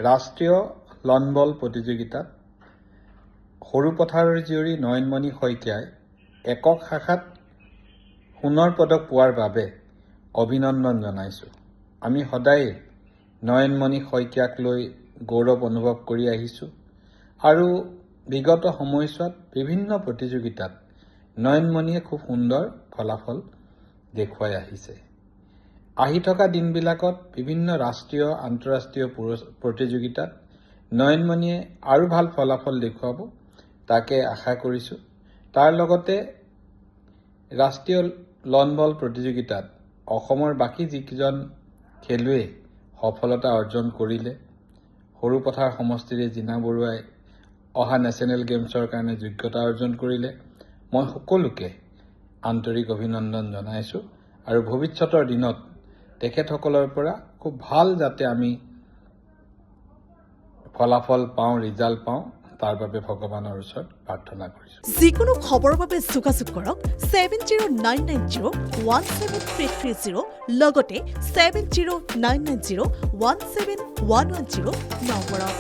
ৰাষ্ট্ৰীয় লন বল প্ৰতিযোগিতাত সৰুপথাৰৰ জীয়ৰী নয়নমণি শইকীয়াই একক শাখাত সোণৰ পদক পোৱাৰ বাবে অভিনন্দন জনাইছোঁ। আমি সদায় নয়নমণি শইকীয়াক লৈ গৌৰৱ অনুভৱ কৰি আহিছোঁ আৰু বিগত সময়ছোৱাত বিভিন্ন প্ৰতিযোগিতাত নয়নমণিয়ে খুব সুন্দৰ ফলাফল দেখুৱাই আহিছে। আহি থকা দিনবিলাকত বিভিন্ন ৰাষ্ট্ৰীয় আন্তঃৰাষ্ট্ৰীয় প্ৰতিযোগিতাত নয়নমণিয়ে আৰু ভাল ফলাফল দেখুৱাব তাকে আশা কৰিছোঁ। তাৰ লগতে ৰাষ্ট্ৰীয় লন বল প্ৰতিযোগিতাত অসমৰ বাকী যিকেইজন খেলুৱৈ সফলতা অৰ্জন কৰিলে, সৰুপথাৰ সমষ্টিৰে জীনা বৰুৱাই অহা নেশ্যনেল গেমছৰ কাৰণে যোগ্যতা অৰ্জন কৰিলে, মই সকলোকে আন্তৰিক অভিনন্দন জনাইছোঁ আৰু ভৱিষ্যতৰ দিনত তেখেতসকলৰ পৰা খুব ভাল যাতে আমি ফলাফল পাওঁ, ৰিজাল্ট পাওঁ, তাৰ বাবে ভগৱানৰ ওচৰত প্ৰাৰ্থনা কৰিছোঁ। যিকোনো খবৰৰ বাবে যোগাযোগ কৰক 7099017330 লগতে 7099017110 নম্বৰত।